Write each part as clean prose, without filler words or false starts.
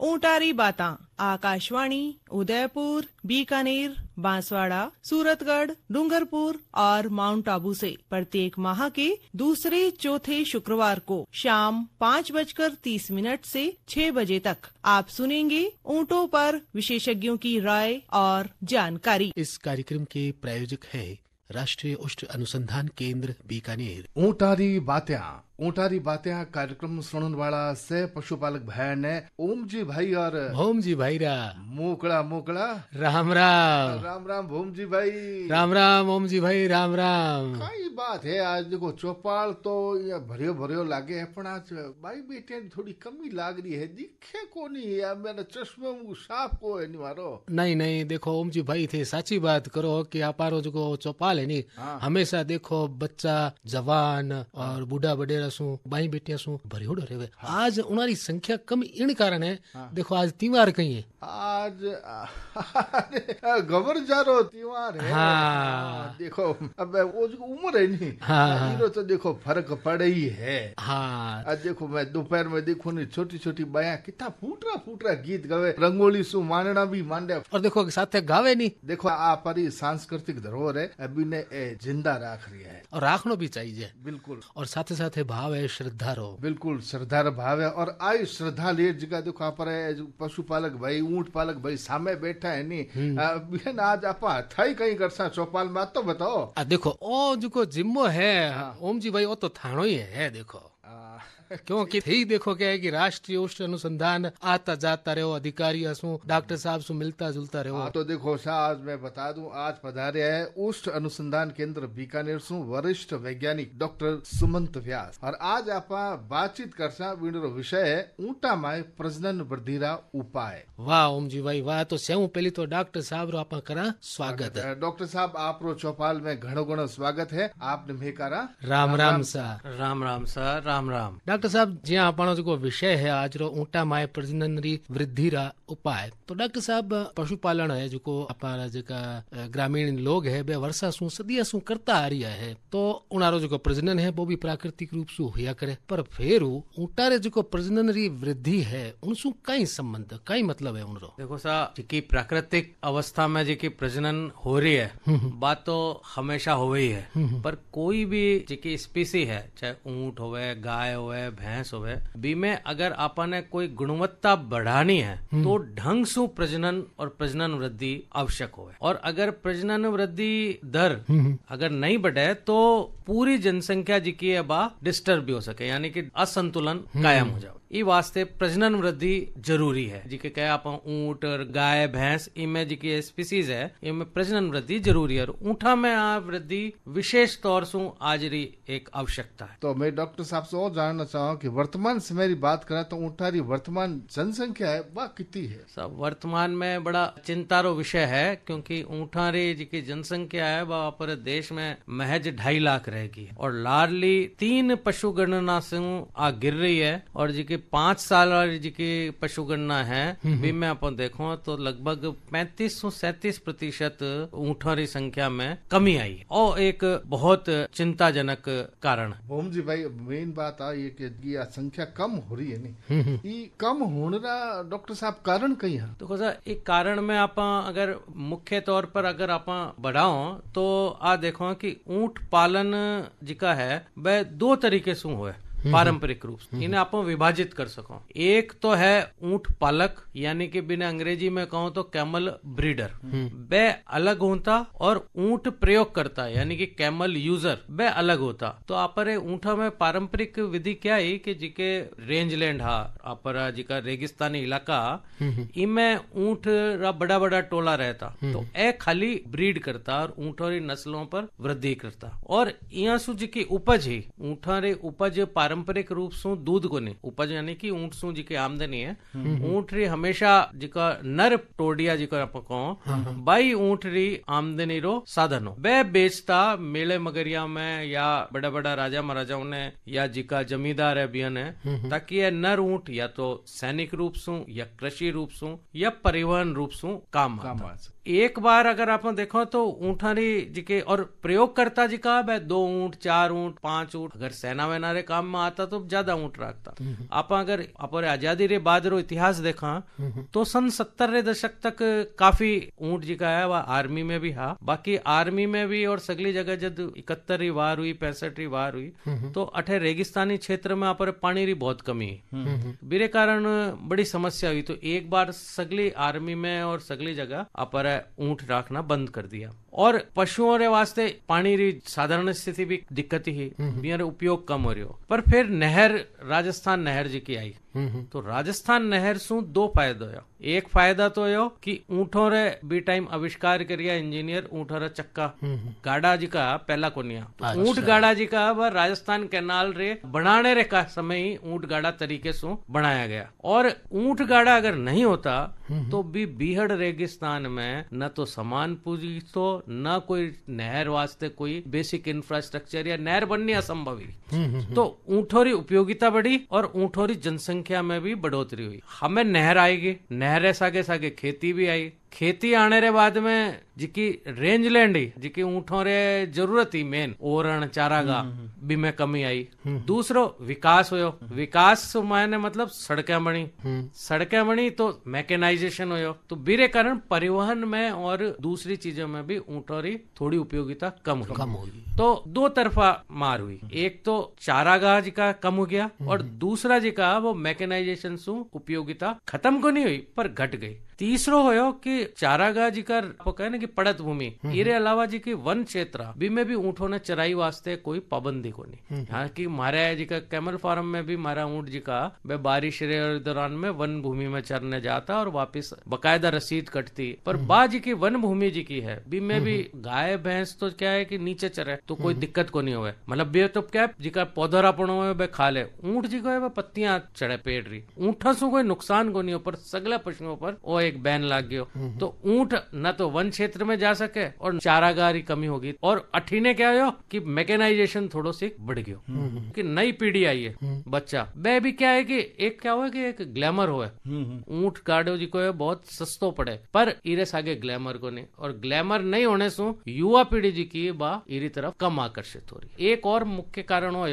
ऊंटारी बातां आकाशवाणी उदयपुर, बीकानेर, बांसवाड़ा, सूरतगढ़, डूंगरपुर और माउंट आबू से प्रत्येक माह के दूसरे चौथे शुक्रवार को शाम 5:30 से 6 बजे तक आप सुनेंगे ऊंटों पर विशेषज्ञों की राय और जानकारी। इस कार्यक्रम के प्रायोजक है राष्ट्रीय उष्ट अनुसंधान केंद्र बीकानेर। ऊंटारी बातें कार्यक्रम सुनने वाला से पशुपालक भाई ने ओम जी भाई और भोम जी भाई रा मोकड़ा राम राम राम राम भोम जी भाई राम राम ओम जी भाई राम राम। कई बात है आज देखो चौपाल तो ये भरियो लागे है पण आज भाई बेटे थोड़ी कमी लाग रही है दिखे को नहीं है मेरा चश्मे में साफ को है नहीं मारो नहीं देखो ओम जी भाई थे साची बात करो कि आपारो जो चौपाल है नी हमेशा देखो बच्चा जवान और बूढ़ा बडेरा सु बाई बेटिया सु भरियोड़ो रहे। आज उनारी संख्या कम इन कारण है देखो आज त्योहार कहीं है आज गबर जारो त्योहार है। देखो अब वो जो उम्र है नहीं तो देखो फर्क पड़े ही है। आज देखो मैं दोपहर में देखो नहीं छोटी छोटी बाया कितना फूटरा गीत गावे रंगोली सु मानना भी मांडे और देखो साथे गावे नहीं। देखो आप सांस्कृतिक धरोहर है अभी ने जिंदा रख रही है और राखनो भी चाहिए बिल्कुल। और साथे साथे भाव है श्रद्धा रो बिल्कुल श्रद्धा भाव है और आई श्रद्धा ले जगह देखो आप पशुपालक भाई ऊंट पालक भाई सामे बैठा है नहीं आज आप थाई कहीं करसा चौपाल में तो बताओ देखो ओ जो जिम्मो है ओम जी भाई वो तो थानो ही है देखो क्योंकि थी देखो क्या है कि राष्ट्रीय उष्ट अनुसंधान आता जाता रहो अधिकारी सु डॉक्टर साहब सु मिलता जुलता रहो। तो देखो आज मैं बता दूं आज पधारे है उष्ट अनुसंधान केंद्र बीकानेर सु वरिष्ठ वैज्ञानिक डॉक्टर सुमंत व्यास और आज आप बातचीत करसा विनो विषय है ऊंटा माय प्रजनन वृद्धिरा उपाय। वाह ओम जी भाई वाह। तो सेऊ पहली तो डॉक्टर साहब रो आप करा स्वागत है। डॉक्टर साहब आप रो चौपाल में घणो स्वागत है आपने मेकारा राम राम सा राम राम सा राम राम। डॉक्टर साहब जी आपनो जो विषय है आज रो ऊंटा माय प्रजनन री वृद्धि रा उपाय। तो डॉक्टर साहब पशुपालन है जो अपना जका ग्रामीण लोग है बे वर्षा सु सदिया सु करता आ रही है तो उनारो जो प्रजनन है वो भी प्राकृतिक रूप से होया करे पर फिर ऊंटा रे जो प्रजनन री वृद्धि है उनसु कई संबंध कई मतलब है उनरो। देखो सा जी प्राकृतिक अवस्था में जी प्रजनन हो रही है बात तो हमेशा हो ही है पर कोई भी जी स्पीसी है चाहे ऊंट होवे गाय होवे भैंस होवे बी में अगर आपने कोई गुणवत्ता बढ़ानी है तो ढंग से प्रजनन और प्रजनन वृद्धि आवश्यक होवे और अगर प्रजनन वृद्धि दर अगर नहीं बढ़े तो पूरी जनसंख्या जी की है बा डिस्टर्ब भी हो सके यानी कि असंतुलन कायम हो जाए। ई वास्ते प्रजनन वृद्धि जरूरी है जी के कहे आप ऊंट और गाय भैंस इनमें जी की स्पीसीज है इनमें प्रजनन वृद्धि जरूरी है और ऊंटा में आ वृद्धि विशेष तौर से आज री एक आवश्यकता है। तो मैं डॉक्टर साहब से और जानना चाहूँ कि वर्तमान समय की बात करें तो ऊंटा री वर्तमान जनसंख्या है वह कितनी है? सब वर्तमान में बड़ा चिंतारो विषय है क्योंकि ऊंटा री जी की जनसंख्या है वह पूरे देश में महज 2.5 लाख रहेगी और लाडली 3 पशु गणना से आ गिर रही है और जी 5 साल वाली जी की पशु गणना है में अपन देखो तो लगभग 35 से 37% ऊंटों की संख्या में कमी आई और एक बहुत चिंताजनक कारण। ओम जी भाई मेन बात आई है कि ये संख्या कम हो रही है नहीं ये कम होने का डॉक्टर साहब कारण कहीं है? देखो सर एक कारण में आप अगर मुख्य तौर पर अगर आप बढ़ाओ तो आ देखो कि ऊंट पालन जी का है वह 2 तरीके से हुए पारंपरिक रूप से इन्हें आप विभाजित कर सको। एक तो है ऊंट पालक यानी कि बिना अंग्रेजी में कहूं तो कैमल ब्रीडर वे अलग होता और ऊंट प्रयोग करता यानी कि कैमल यूजर वे अलग होता। तो आपरे ऊंटा में पारंपरिक विधि क्या है कि जिके रेंज लैंड हा आपरा जिका रेगिस्तानी इलाका इनमें ऊंट रा बड़ा बड़ा टोला रहता तो ए खाली ब्रीड करता और ऊंटों री नस्लों पर वृद्धि करता और यहाँ सु जी की उपज ही ऊंटा रे उपज पारंपरिक रूप से दूध को नहीं उपज यानी कि ऊंट सु जी की आमदनी है ऊंट री हमेशा जिका नर टोडिया जिका आप कहो बाई ऊंट री आमदनी रो साधन हो वे बेचता मेले मगरिया में या बड़ा बड़ा राजा महाराजाओं ने या जिका जमींदार है बियन है ताकि ये नर ऊंट या तो सैनिक रूप से या कृषि रूप से या परिवहन रूप से काम एक बार अगर आप देखो तो ऊँटारी जी के और प्रयोगकर्ता जी का 2 ऊँट 4 ऊँट 5 ऊँट, अगर सेना वेना रे काम में आता तो ज्यादा ऊँट रखता। आप अगर अपने आजादी रे बाद रो इतिहास देखा तो सन 70 रे दशक तक काफी ऊँट जी का है, वह आर्मी में भी हा, बाकी आर्मी में भी और सगली जगह जब 71 वार हुई 65 वार हुई तो अठे रेगिस्तानी क्षेत्र में आप पानी री बहुत कमी है, बिरे कारण बड़ी समस्या हुई। तो एक बार सगली आर्मी में और सगली जगह अपर ऊँट रखना बंद कर दिया और पशुओं रे वास्ते पानी री साधारण स्थिति भी दिक्कत ही, बियर उपयोग कम हो रही। पर फिर नहर राजस्थान नहर जी की आई तो राजस्थान नहर सु 2 फायदा हुआ। एक फायदा तो यो कि ऊँटों रे बी टाइम आविष्कार करिया इंजीनियर ऊँटों रे चक्का गाड़ा जी का पहला कोनिया, तो ऊँट गाड़ा जी का वह राजस्थान कैनाल रे बनाने रे का समय ही ऊँट गाड़ा तरीके से बनाया गया। और ऊँट गाड़ा अगर नहीं होता तो भी बीहड़ रेगिस्तान में न तो सामान पूंजी तो न कोई नहर वास्ते कोई बेसिक इंफ्रास्ट्रक्चर या नहर बननी असंभव ही। तो ऊँटों री उपयोगिता बढ़ी और ऊँटों री जनसंख्या में भी बढ़ोतरी हुई। हमें नहर आएगी, नहर सागे सागे खेती भी आई, खेती आने रे बाद में जिकी रेंज लैंड ही जिकी ऊँटों रे जरूरत ही मेन ओरण चारागा भी में कमी आई। दूसरो विकास हुयो, विकास मायने मतलब सड़कें बनी तो मैकेनाइजेशन हुयो, तो बीरे कारण परिवहन में और दूसरी चीजों में भी ऊँटों री थोड़ी उपयोगिता कम हुई। तो 2 तरफा मार हुई, एक तो चारागाह जी का कम हो गया और दूसरा जी का वो मैकेनाइजेशन से उपयोगिता खत्म को नहीं हुई पर घट गई। तीसरो होयो कि चारागाह जी का कहे ना कि पड़त भूमि इरे अलावा जी की वन क्षेत्र भी में भी ऊँटों ने चराई वास्ते कोई पाबंदी को नहीं। यहाँ की मारे जी का कैमल फार्म में भी मारा ऊँट जी का बारिश रे दौरान में वन भूमि में चरने जाता और वापिस बकायदा रसीद कटती। पर बा जी की वन भूमि जी की है भी में भी गाय भैंस तो क्या है कि नीचे चरे तो कोई दिक्कत को नहीं हुए, मतलब बे तो क्या जी का पौधरापण हुए बे खा ले। ऊँट जी को है पत्तियां चढ़े पेड़ रही, ऊँटा से कोई नुकसान को नहीं हो पर सगला पशुओं पर वो एक बैन लग गयो। तो ऊँट न तो वन क्षेत्र में जा सके और चारागाह की कमी होगी। और अठीने क्या हो कि मैकेनाइजेशन थोड़ो सी बढ़ गयो कि नई पीढ़ी आई है बच्चा बे भी क्या है कि एक क्या हुआ कि एक ग्लैमर हुआ, ऊँट गाड़ो जी को है बहुत सस्तो पड़े पर इरे सागे ग्लैमर को नहीं, और ग्लैमर नहीं होने से युवा पीढ़ी जी की बा इरी तरफ कम आकर्षित हो रही। एक और मुख्य कारण हो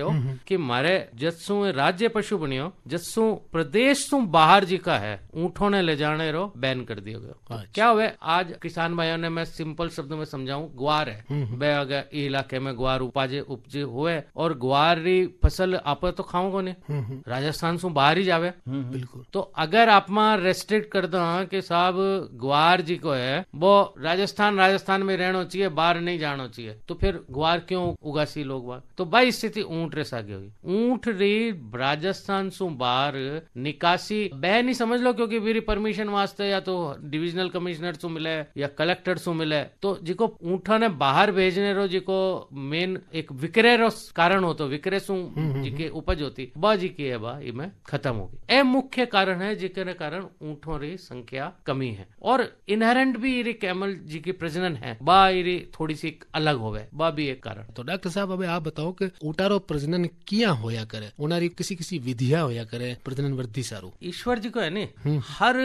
कि मारे जस्सू राज्य पशु बनियो जस्सू प्रदेश सु बाहर जी का है ऊँटों ने ले जाने रो बैन कर दिया गया। क्या हुए आज किसान भाइयों ने, मैं सिंपल शब्दों में समझाऊं, ग्वार है बे अगर इलाके में ग्वार उपजे हुए और ग्वार री फसल आप तो खाओ को नहीं, राजस्थान से बाहर ही जावे बिल्कुल। तो अगर आप रेस्ट्रिक्ट कर दो कि साहब ग्वार जी को है वो राजस्थान में रहना चाहिए बाहर नहीं जाना चाहिए, तो फिर ग्वार क्यों उगासी लोग बाहर। तो भाई स्थिति ऊँट रे सागे हुई, ऊँट री राजस्थान से बाहर निकासी बह नहीं समझ लो, क्योंकि मेरी परमिशन वास्ते या तो डिविजनल कमिश्नर से मिले या कलेक्टर से मिले, तो जिको ऊँटा ने बाहर भेजने रो जिको मेन एक विक्रय रो कारण हो तो विक्रय सु जिके उपज होती बा जी की है बा इमे खत्म होगी। ए मुख्य कारण है जिके कारण ऊँटों री संख्या कमी है। और इनहेरेंट भी इरी कैमल जी की प्रजनन है बा इरी थोड़ी सी अलग होवे बा भी एक कारण। तो डॉक्टर साहब अब आप बताओ कि ऊँटारो प्रजनन किया होया करे, उनारी किसी विधिया होया करे प्रजनन वृद्धि सारू। ईश्वर जी को है नहीं, हर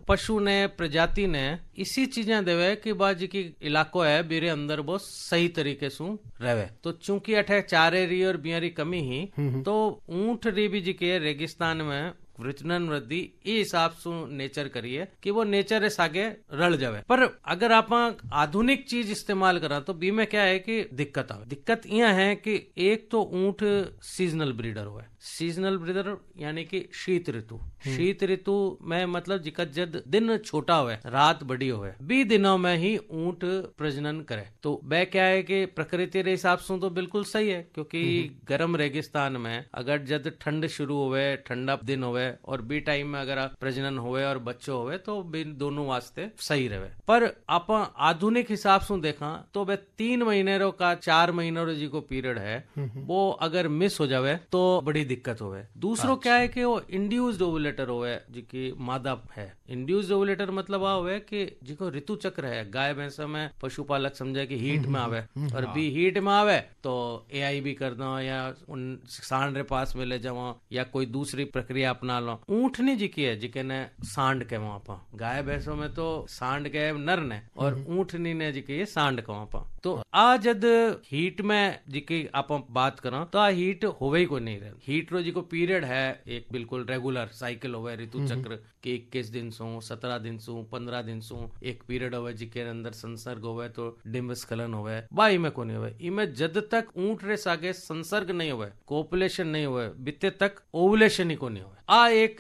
पशु ने प्रजाति ने इसी चीजें देवे कि बा जी की इलाको है बीरे अंदर वो सही तरीके से रहे। तो चूंकि अठे चारे री और बियारी कमी ही तो ऊँट री भी जी के रेगिस्तान में प्रजनन वृद्धि इस हिसाब से नेचर करिए कि वो नेचर इस आगे रल जावे। पर अगर आप आधुनिक चीज इस्तेमाल करा तो बी में क्या है कि दिक्कत यह है कि एक तो ऊँट सीजनल ब्रीडर हुआ है, सीजनल ब्रीडर यानी कि शीत ऋतु में मतलब जिका जब दिन छोटा हुआ रात बड़ी हुआ बी दिनों में ही ऊँट प्रजनन करे। तो वह क्या है कि प्रकृति के हिसाब से तो बिल्कुल सही है, क्योंकि गर्म रेगिस्तान में अगर जब ठंड शुरू हुए ठंडा दिन हुए और बी टाइम में अगर प्रजनन हुए और बच्चों हुए तो दोनों वास्ते सही रहे। पर आप आधुनिक हिसाब से देखा तो वह 3 महीने का 4 महीने जी को पीरियड है वो अगर मिस हो जावे तो बड़ी दिक्कत होवे। दूसरो क्या है कि वो इंड्यूस्ड ओवुलेटर होवे जिकी मादा है। इंड्यूस्ड ओवुलेटर मतलब आ होवे कि जिको ऋतु चक्र है, गाय भैंस में पशुपालक समझे कि हीट में आवे और भी हीट में आवे तो एआई भी कर दो या उन सांड रे पास में ले जाओ या कोई दूसरी प्रक्रिया अपना लो। ऊँटनी जी की है जिके ने सांड के वहां पा, गाय भैंसों में तो सांड के नर ने और ऊँटनी ने जी के सांड के वहां पा। तो आ जद हीट में जी की आप बात करो तो आ हीट होवे ही को नहीं रहे। हीट रो जी को पीरियड है एक बिल्कुल रेगुलर साइकिल होवे ऋतु चक्र के 21 दिन सो 17 दिन सो 15 दिन सो एक पीरियड होवे जिके अंदर संसर्ग होवे तो डिंब स्खलन होवे। बाई में को नहीं होवे। इमे जद तक ऊँट रे सागे संसर्ग नहीं होवे, कोपुलेशन नहीं होवे, बिते तक ओवुलेशन ही को नहीं होवे। आ एक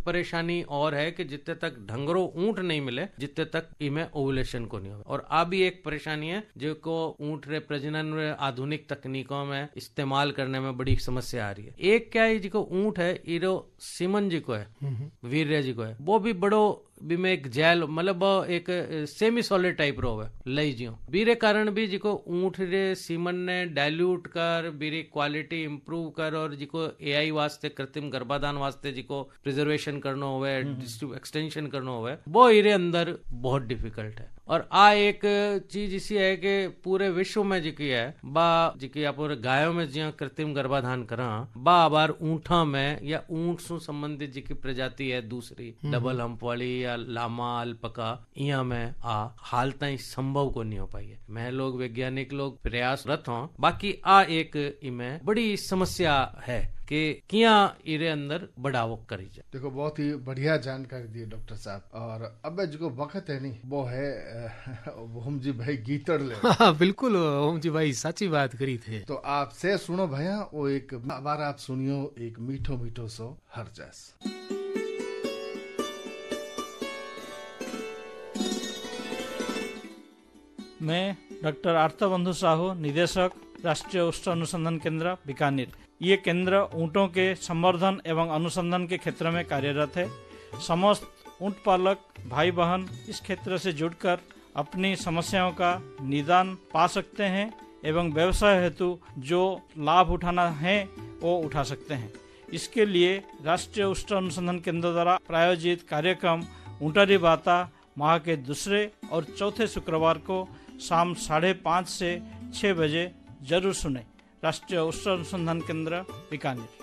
परेशानी और है कि जितने तक ढंगरो ऊँट नहीं मिले जितने तक इमे ओवुलेशन को नहीं होवे। और आ भी एक परेशानी है जो को ऊँट रे प्रजनन रे आधुनिक तकनीकों में इस्तेमाल करने में बड़ी समस्या आ रही है। एक क्या है जिको ऊँट है इरो सीमन जी को है, वीर्य जी को है, वो भी बड़ो भी में एक जेल मतलब एक सेमी सॉलिड टाइप रो है लई जियो बीरे कारण भी जिको ऊँट रे सीमन ने डाइल्यूट कर बीरी क्वालिटी इंप्रूव कर और जिको एआई वास्ते कृत्रिम गर्भाधान वास्ते जिको प्रिजर्वेशन करनो होवे एक्सटेंशन करनो होवे वो इरे अंदर बहुत डिफिकल्ट है। और आ एक चीज इसी है कि पूरे विश्व में जिकी है बा जिकी आप गायों में जिया कृत्रिम गर्भाधान करा बा बार ऊँटा में या ऊँट से संबंधित जिकी प्रजाति है दूसरी डबल हम्प वाली या लामा अल्पका इया में आ हाल ताई संभव को नहीं हो पाई है। मैं लोग वैज्ञानिक लोग प्रयासरत हों, बाकी आ एक इमें बड़ी समस्या है कि किया इरे अंदर बढ़ावो करी जाए। देखो बहुत ही बढ़िया जानकारी दी डॉक्टर साहब। और अब जो वक्त है नहीं वो है ओम जी भाई गीतड़ ले। बिल्कुल ओम जी भाई साची बात करी थे। तो आपसे सुनो भैया वो एक बार आप सुनियो एक मीठो मीठो सो हर जैस। मैं डॉक्टर आर्तबंधु साहू, निदेशक राष्ट्रीय उष्ण अनुसंधान केंद्र बीकानेर। ये केंद्र ऊँटों के संवर्धन एवं अनुसंधान के क्षेत्र में कार्यरत है। समस्त ऊँट पालक भाई बहन इस क्षेत्र से जुड़कर अपनी समस्याओं का निदान पा सकते हैं एवं व्यवसाय हेतु जो लाभ उठाना है वो उठा सकते हैं। इसके लिए राष्ट्रीय उष्ण अनुसंधान केंद्र द्वारा प्रायोजित कार्यक्रम ऊँटारी बाता माह के दूसरे और चौथे शुक्रवार को शाम 5:30 से 6 बजे जरूर सुने। राष्ट्रीय उष्ण अनुसंधान केंद्र बीकानेर।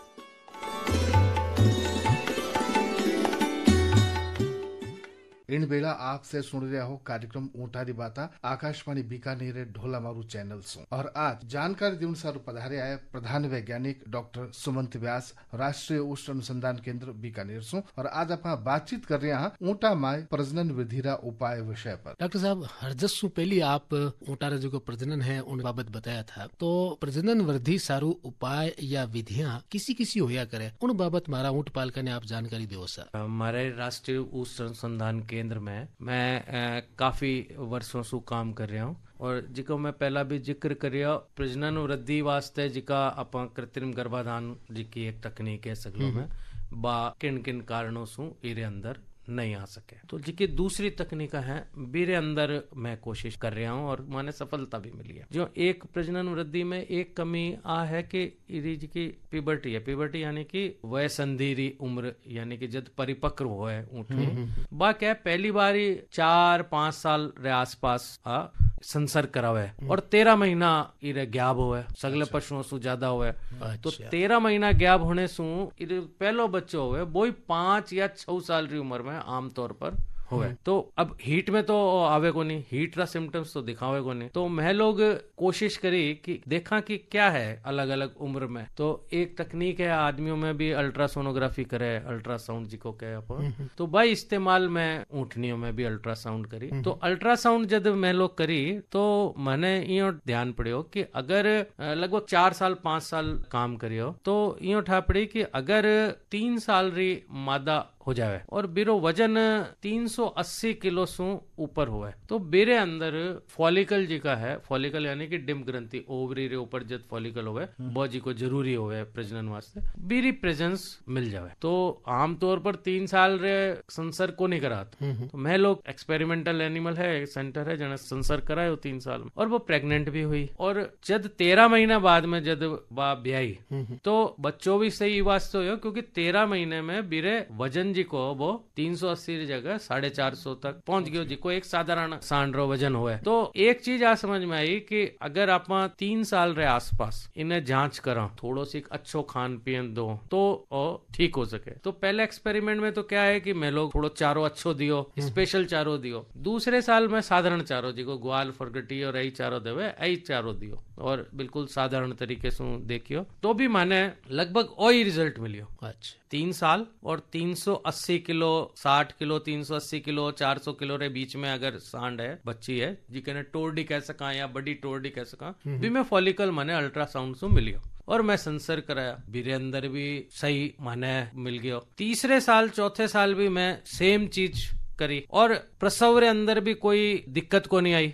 इन बेला आपसे सुन रहे हो कार्यक्रम ऊँटारी बाता आकाशवाणी बीकानेर ढोला मारू चैनल से। और आज जानकारी देने सारू पधारे आए प्रधान वैज्ञानिक डॉक्टर सुमंत व्यास राष्ट्रीय उष्ण अनुसंधान केंद्र बीकानेर से। और आज आप बातचीत कर रहे हैं ऊँटा माय प्रजनन विधिरा उपाय विषय पर। डॉक्टर साहब हरजस्सु पहली आप ऊँटा रे जो प्रजनन है उन बाबत बताया था, तो प्रजनन वृद्धि सारू उपाय या विधियां किसी किसी होया करे उन बाबत मारा ऊँट पालक ने आप जानकारी दो सर। हमारे राष्ट्रीय उष्ण अनुसंधान केंद्र में मैं काफी वर्षों से काम कर रहा हूँ और जिको मैं पहला भी जिक्र करिया प्रजनन वृद्धि वास्ते जिका अपन कृत्रिम गर्भाधान जिकी एक तकनीक है सगलों में बा किन किन कारणों से इरे अंदर नहीं आ सके, तो जिकी दूसरी तकनीक है मेरे अंदर मैं कोशिश कर रहा हूँ और मैंने सफलता भी मिली है। जो एक प्रजनन वृद्धि में एक कमी आ है कि जिकी पिबर्टी है, पिबर्टी यानी कि वयसंधि उम्र यानी कि जब परिपक्व हो है ऊँटनी बा क्या पहली बारी 4-5 साल रे आसपास संसर्ग करावे और 13 महीना इरे गैप होवे सगले पशुओं से ज्यादा होवे। तो 13 महीना गैप होने से इरे पहलो बच्चो होवे वो 5 या 6 साल की उम्र में आमतौर पर होवे। तो अब हीट में तो आवे को नहीं, हीट रा सिम्टम्स तो दिखावे को नहीं। तो मैं लोग कोशिश करी कि देखा कि क्या है अलग अलग उम्र में। तो एक तकनीक है आदमियों में भी अल्ट्रासोनोग्राफी करे, अल्ट्रासाउंड जिको कहे अपन। तो भाई इस्तेमाल में ऊँटनियों में भी अल्ट्रासाउंड करी। तो अल्ट्रासाउंड जब मैं लोग करी तो मैंने यो ध्यान पड़ियो कि अगर लगभग 4 साल 5 साल काम करियो तो यो उठा पड़ी कि अगर 3 साल री मादा हो जावे और बिरो वजन 380 किलो सु ऊपर हुए तो बेरे अंदर फॉलिकल जी का है, फॉलिकल यानी कि डिम ग्रंथि ओवरी रे ऊपर जब फॉलिकल होवे वो जी को जरूरी होवे प्रजनन वास्ते बीरी प्रेजेंस मिल जावे। तो आमतौर पर 3 साल रे संसर को नहीं करात, तो मैं लोग एक्सपेरिमेंटल एनिमल है सेंटर है जने संसर करायो 3 साल में और वो प्रेग्नेंट भी हुई और जब 13 महीना बाद में जब बा ब्याई तो बच्चों भी सही वास्ते हो क्योंकि 13 महीने में बीरे वजन जी को वो 380 की जगह 450 तक पहुंच गयो जी को एक साधारण सांडरो वजन हुआ। तो एक चीज आ समझ में आई कि अगर आप 3 साल रे आसपास इन्हें जांच करा थोड़ो सी अच्छो खान पीन दो तो ठीक हो सके। तो पहले एक्सपेरिमेंट में तो क्या है कि मैं लोग थोड़ो चारो अच्छो दियो, स्पेशल चारो दियो, दूसरे साल में साधारण चारो जी को ग्वाल फरगटी और यही चारो देवे यही चारो दियो और बिल्कुल साधारण तरीके से देखियो तो भी माने लगभग वही रिजल्ट मिलियो। अच्छा 3 साल और 380 किलो 60 किलो 380 किलो 400 किलो रे बीच में अगर सांड है बच्ची है जिके टोरडी कह सका या बड़ी टोरडी कह सका भी में फॉलिकल माने अल्ट्रासाउंड से मिलियो और मैं संसर कराया बीरे अंदर भी सही माने मिल गया। तीसरे साल चौथे साल भी मैं सेम चीज करी और प्रसव रे अंदर भी कोई दिक्कत को नहीं आई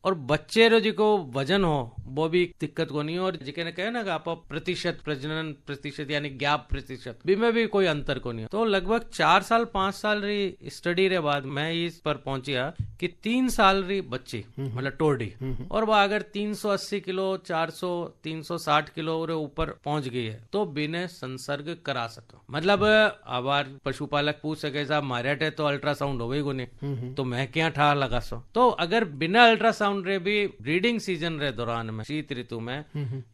और बच्चे रो जी को वजन हो वो भी दिक्कत को नहीं और जिके ने कहे ना कि आप प्रतिशत प्रजनन प्रतिशत यानी गैप प्रतिशत भी में भी कोई अंतर को नहीं। तो लगभग 4 साल 5 साल री स्टडी रे बाद मैं इस पर पहुंचिया कि 3 साल री बच्ची मतलब टोरडी और वह अगर 380 किलो 400 360 किलो रे ऊपर पहुंच गई है तो बिना संसर्ग करा सको। मतलब आबार पशुपालक पूछ सके साहब मारे तो अल्ट्रासाउंड हो गई को नहीं तो मैं क्या ठा लगा सो। तो अगर बिना अल्ट्रासाउंड रे भी ब्रीडिंग सीजन रे दौरान में शीत ऋतु में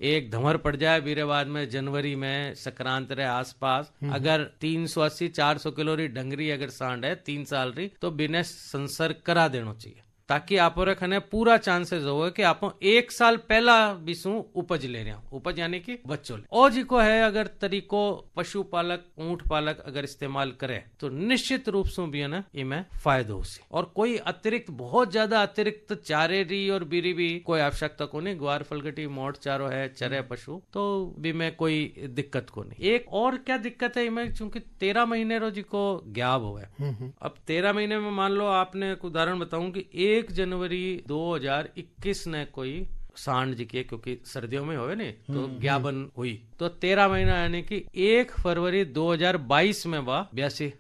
एक धमर पड़ जाए बीरे बाद में जनवरी में संक्रांत रे आसपास अगर 380 400 किलो री डंगरी अगर सांड है 3 साल री तो बिना संसर्ग करा देना चाहिए ताकि आप रखने पूरा चांसेस हो कि आप 1 साल पहला बिसू उपज ले रहे हो। उपज यानी कि बच्चों और जी को है अगर तरीको पशुपालक ऊंट पालक अगर इस्तेमाल करे तो निश्चित रूप से भी है ना इमें फायदो हो सी और कोई अतिरिक्त बहुत ज्यादा अतिरिक्त चारे री और बीरी भी कोई आवश्यकता को नहीं। ग्वार फलगटी मोट चारो है चरे पशु तो भी में कोई दिक्कत को नहीं। एक और क्या दिक्कत है इमें चूंकि 13 महीने रो जी को ग्याब हुआ है। अब 13 महीने में मान लो आपने एक उदाहरण बताऊं कि 1 जनवरी 2021 ने कोई सांड जी के क्योंकि सर्दियों में होवे नहीं तो ज्ञापन हुई तो 13 महीना यानी कि 1 फरवरी 2022 में वह 82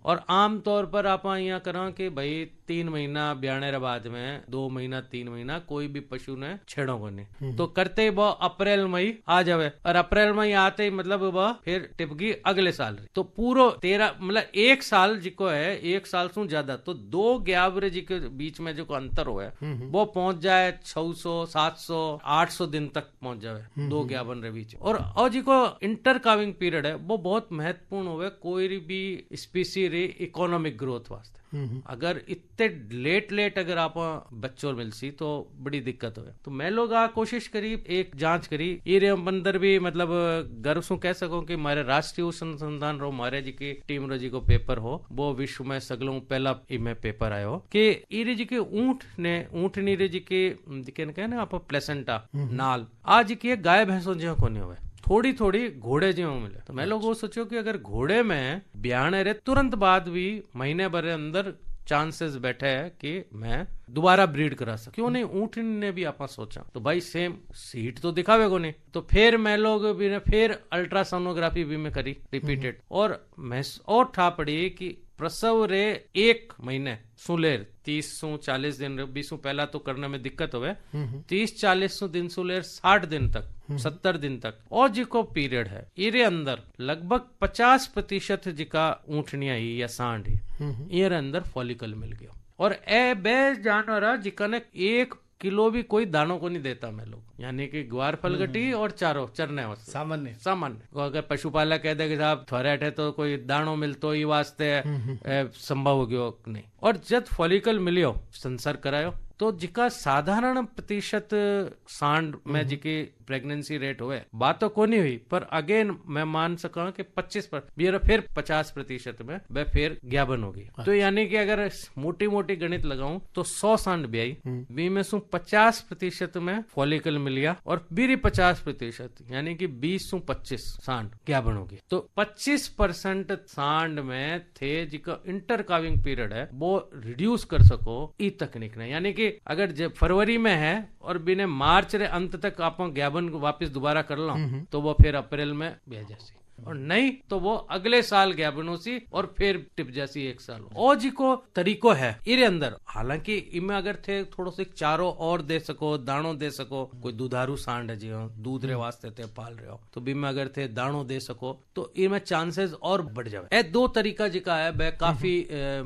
और आमतौर पर आप यहाँ करा कि भाई 3 महीना ब्याने रे बाद में 2 महीना 3 महीना कोई भी पशु ने छेड़ो को नहीं तो करते ही वह अप्रैल मई आ जावे और अप्रैल मई आते ही मतलब वह फिर टिपगी अगले साल तो पूरा 13 मतलब 1 साल जिको है 1 साल से ज्यादा तो 2 ग्यावरे जी के बीच में जो अंतर हुआ है वो पहुंच जाए 600 700 800 दिन तक पहुंच जाए 2 ग्यावन रे बीच और जी को इंटर काविंग पीरियड है वो बहुत महत्वपूर्ण हुआ कोई भी स्पीसी रे इकोनॉमिक ग्रोथ वास्ते। अगर इतने लेट अगर आप बच्चों मिल सी तो बड़ी दिक्कत हो। तो मैं लोग कोशिश करी एक जांच करी ये अंदर भी मतलब गर्व से कह सको कि मारे राष्ट्रीय अनुसंधान रो मारे जी की टीम रो जी को पेपर हो वो विश्व में सगलों पहला इमे पेपर आयो कि इरे जी के ऊँटनी रे जी के कहे ना आप प्लेसेंटा नाल आज की गाय भैंसों जो को नहीं हुए थोड़ी घोड़े जी मिले। तो मैं लोग वो सोचो कि अगर घोड़े में ब्याने रे तुरंत बाद भी महीने भर अंदर चांसेस बैठे है कि मैं दोबारा ब्रीड करा सकूं क्यों नहीं। ऊँटनी ने भी आपा सोचा तो भाई सेम सीट तो दिखावे को नहीं तो फिर मैं लोग भी ने फिर अल्ट्रासोनोग्राफी भी में करी रिपीटेड और मैं और ठा पड़ी कि प्रसव रे 1 महीने सुलेर 30 से 40 दिन 20 पहला तो करने में दिक्कत हुए 30-40 दिन सुलेर 60 दिन तक 70 दिन तक और जी को पीरियड है इरे अंदर लगभग 50% जिका ऊँटनिया ही या सांड ही ये अंदर फॉलिकल मिल गया और ए बे जानवर जिका ने 1 किलो भी कोई दानों को नहीं देता मैं लोग यानी कि ग्वार फलगटी और चारों चरने सामान्य अगर पशुपालक कह दे कि साहब थोड़े तो कोई दानों मिलतो ही वास्ते संभव हो गयो नहीं। और जब फॉलिकल मिलियो संसर्ग करायो तो जिका साधारण प्रतिशत सांड में जिके प्रेगनेंसी रेट हुए बात तो कोनी हुई, पर अगेन मैं मान सका कि 25% फिर 50% में वह फिर ज्ञापन होगी। तो यानी कि अगर मोटी मोटी गणित लगाऊं तो 100 सांड ब्याई बी में सु 50% में फॉलिकल मिल गया और बीरी 50% यानी कि 20 सु 25 सांड ज्ञापन होगी। तो 25% सांड में थे जिका इंटर काविंग पीरियड है वो रिड्यूस कर सको ई तकनीक ने। यानी कि अगर जब फरवरी में है और बिने मार्च रे अंत तक आप ज्ञापन वापस दोबारा कर लो तो वो फिर अप्रैल में भेज जासी, और नहीं तो वो अगले साल ज्ञापन होसी और फिर टिप जासी 1 साल। और जी को तरीको है इरे अंदर, हालांकि इनमें अगर थे थोड़ो से चारो और दे सको, दाणो दे सको, कोई दुधारू सांड है जी दूध रे वास्ते थे पाल रहे हो तो बी में अगर थे दाणो दे सको तो इनमें चांसेस और बढ़ जावे। ए 2 तरीका जिका है वह काफी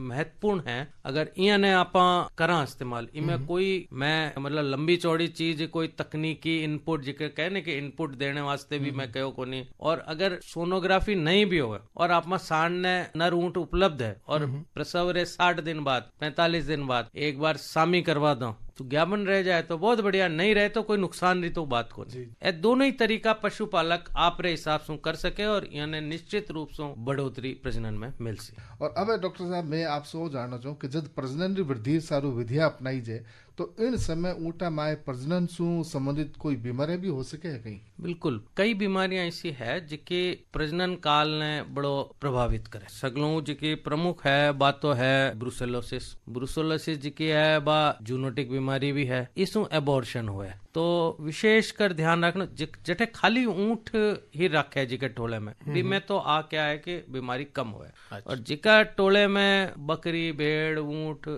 महत्वपूर्ण है। अगर इन्हें आप करा इस्तेमाल, इनमें कोई मैं मतलब लंबी चौड़ी चीज कोई तकनीकी इनपुट जिके कहने के इनपुट देने वास्ते भी मैं कहो कोनी। और अगर सोनोग्राफी नहीं भी हो और आप में सांड ने नर ऊंट उपलब्ध है और प्रसव रे 60 दिन बाद 45 दिन बाद एक बार सामी करवा दो तो ज्ञापन रह जाए तो बहुत बढ़िया, नहीं रहे तो कोई नुकसान नहीं तो बात को नहीं। ये दोनों ही तरीका पशुपालक आप रे हिसाब से कर सके और यानी निश्चित रूप से बढ़ोतरी प्रजनन में मिल सी। और अब डॉक्टर साहब मैं आपसे जानना चाहूँ कि जब प्रजनन की वृद्धि सारू विधिया अपनाई जाए तो इन समय ऊँटा माए प्रजनन से संबंधित कोई बीमारियां भी हो सके है कहीं? बिल्कुल, कई बीमारियां ऐसी है जिके प्रजनन काल ने बड़ो प्रभावित करे। सगलों जिकी प्रमुख है बात तो है ब्रुसेलोसिस। ब्रुसेलोसिस जिकी है बा जूनोटिक बीमारी भी है, इसमें एबॉर्शन हुए तो विशेष कर ध्यान रखना जटे खाली ऊंट ही रखे जिके टोले में भी में तो आ क्या है कि बीमारी कम हुए। अच्छा। और जिका टोले में बकरी भेड़ ऊंट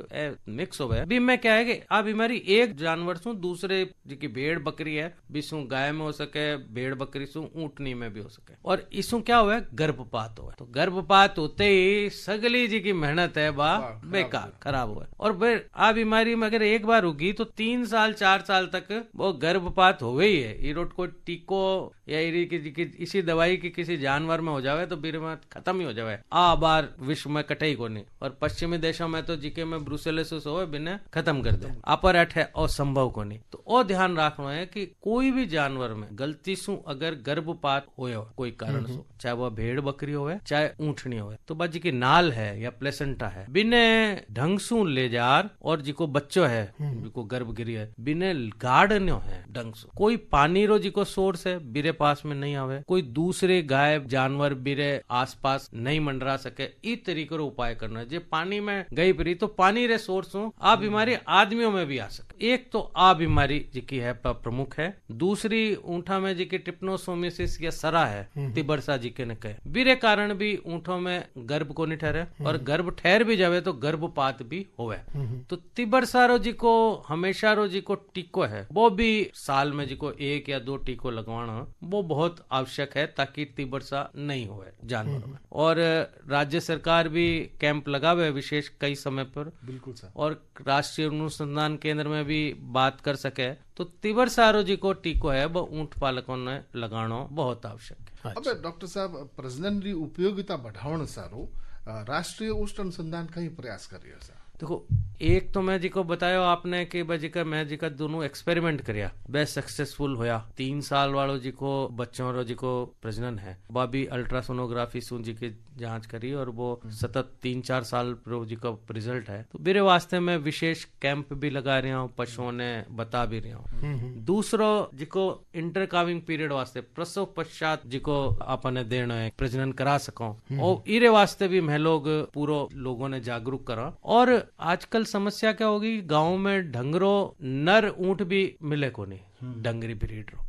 मिक्स हुए भी में क्या है कि आ बीमारी एक जानवर सु दूसरे जिकी भेड़ बकरी है बिसु गाय में हो सके, भेड़ बकरी सु ऊंटनी में भी हो सके। और इसु क्या हुआ गर्भपात हुआ, तो गर्भपात होते ही सगली जी की मेहनत है बा बेकार खराब हुआ। और फिर आ बीमारी में अगर एक बार होगी तो 3 साल 4 साल तक वो गर्भपात हो गई है। ये रोट को टीको या इसी दवाई की किसी जानवर में हो जावे तो बीमारी खत्म ही हो जावे। आ बार विश्व में कटई को नहीं। और पश्चिमी देशों में तो जिके में ब्रुसेलोसिस हो बिना खत्म कर दे अपर है असंभव को नहीं। तो ओ ध्यान रखना है कि कोई भी जानवर में गलती से अगर गर्भपात हो कोई कारण से, चाहे वह भेड़ बकरी हो चाहे ऊंटनी हो, तो बाजी की नाल है या प्लेसेंटा है बिने ढंग से ले जार और जिको बच्चो है जिको गर्भगिरी है बिने गार्ड है ढंग से, कोई पानी रो जिको सोर्स है बिरे पास में नहीं आवे, कोई दूसरे गाय जानवर बिरे आसपास नहीं मंडरा सके, इस तरीके रो उपाय करना है। जे पानी में गई परी तो पानी रे सोर्स हो आ बीमारी आदमियों में भी आ सके। एक तो आ बीमारी जिकी है प्रमुख है। दूसरी ऊंठा में जिकी ट्रिप्नोसोमिसिस या सरा है तिबरसा जिके ने कहे बिरे कारण भी ऊंठों में गर्भ को नहीं ठहरे और गर्भ ठहर भी जावे तो गर्भपात भी होवे। तो तिबरसा रो जिको हमेशा रो जिको टीको है वो भी साल में जिको 1 या 2 टीको लगवाना वो बहुत आवश्यक है ताकि तिबरसा नहीं होवे जानवरों में। और राज्य सरकार भी कैंप लगावे विशेष कई समय पर। बिल्कुल सर। और राष्ट्रीय अनुसंधान केंद्र में भी बात कर सके तो तिबरसा रो जिको टीको है वो ऊंट पालकों ने लगाना बहुत आवश्यक है। अब डॉक्टर साहब प्रजनन की उपयोगिता बढ़ावन सारो राष्ट्रीय उष्ण अनुसंधान कहीं प्रयास कर रही है सर? देखो, एक तो मैं जिको बतायो आपने कि जिका मैं जिका दोनों एक्सपेरिमेंट करिया वह सक्सेसफुल होया। 3 साल वालों जिको बच्चों रो जिको प्रजनन है वह भी अल्ट्रासोनोग्राफी सुन जी की जांच करी और वो सतत 3-4 साल रो जिका रिजल्ट है। तो मेरे वास्ते में विशेष कैंप भी लगा रहा हूँ, पशुओं ने बता भी रहा हूँ। दूसरो जिको इंटरकाविंग पीरियड वास्ते प्रसव पश्चात जिको आपने देना है प्रजनन करा सको और इरे वास्ते भी मैं लोग पूरा लोगों ने जागरूक करा। और आजकल समस्या क्या होगी, गांव में ढंगरो नर ऊंट भी मिले को नहीं, डंगरी ब्रीड रो।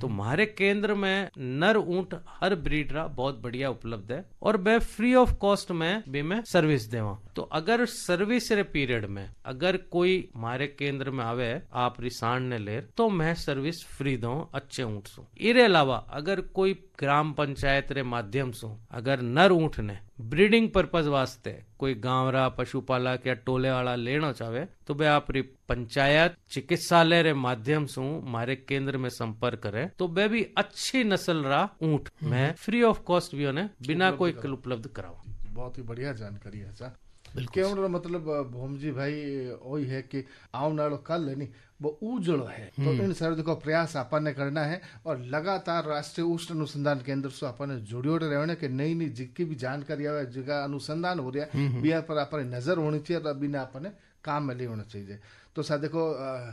तो हमारे केंद्र में नर ऊंट हर ब्रीड रा बहुत बढ़िया उपलब्ध है और मैं फ्री ऑफ कॉस्ट में भी मैं सर्विस देवा। तो अगर सर्विस रे पीरियड में अगर कोई हमारे केंद्र में आवे आप रिसाण ने ले तो मैं सर्विस फ्री दो अच्छे ऊंट सु। इरे अलावा अगर कोई ग्राम पंचायत रे माध्यम से अगर नर ऊंट ने ब्रीडिंग पर्पज वास्ते कोई गांवरा पशुपालक या टोले वाला लेना चाहे तो वे आप पंचायत चिकित्सालय रे माध्यम से हमारे केंद्र में संपर्क करे तो वे भी अच्छी नस्ल रा ऊंट में फ्री ऑफ कॉस्ट भी उन्हें बिना कोई उपलब्ध कराओ। बहुत ही बढ़िया जानकारी है सर। केवल मतलब भोमजी भाई वही है कि आने वालो कल है नी वो उजड़ो है। तो इन सारे देखो प्रयास अपन ने करना है और लगातार राष्ट्रीय उष्ण अनुसंधान केंद्र से अपन ने जुड़ियों रहने के नई नई जितकी भी जानकारी आवे जगह अनुसंधान हो रहा है बिया पर अपन नजर होनी चाहिए और बिना अपन काम में ले होना चाहिए। तो सा देखो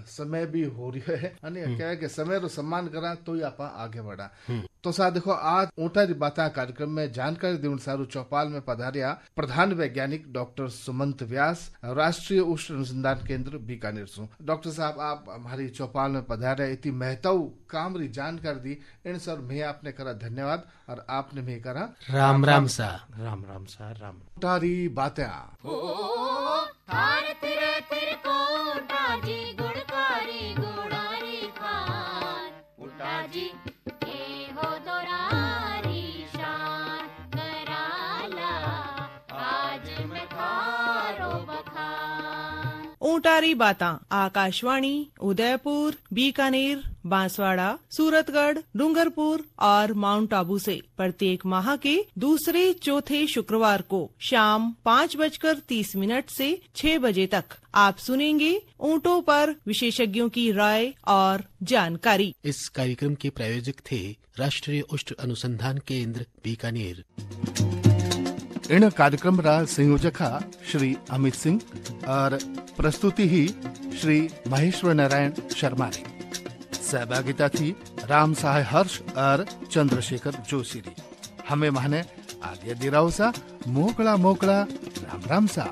समय भी हो रही है क्या है कि समय रो सम्मान करा तो ही आप आगे बढ़ा। तो सा देखो आज ऊँटा री बाता कार्यक्रम में जानकारी देने सारू चौपाल में पधारिया प्रधान वैज्ञानिक डॉक्टर सुमंत व्यास राष्ट्रीय उष्ण अनुसंधान केंद्र बीकानेर से। डॉक्टर साहब आप हमारी चौपाल में पधारे इतनी महत्व काम री जानकारी दी इन सर मैं आपने करा धन्यवाद और आपने मैं करा राम राम सा राम राम सा राम तारी बातें जी गुणकारी गुणारी खान उठा जी ए हो दोरारी शान कराला आज मैं थारो बखान। ऊँटारी बातां आकाशवाणी उदयपुर बीकानेर बांसवाड़ा सूरतगढ़ डूंगरपुर और माउंट आबू से प्रत्येक माह के दूसरे चौथे शुक्रवार को शाम 5:30 से 6 बजे तक आप सुनेंगे ऊँटों पर विशेषज्ञों की राय और जानकारी। इस कार्यक्रम के प्रायोजक थे राष्ट्रीय उष्ण अनुसंधान केंद्र बीकानेर। इन कार्यक्रम रा संयोजक श्री अमित सिंह और प्रस्तुति ही श्री महेश्वर नारायण शर्मा ने। सहभागिता थी राम सहाय हर्ष और चंद्रशेखर जोशी री। हमें माने आगे दिराव सा मोकला मोकला राम राम सा।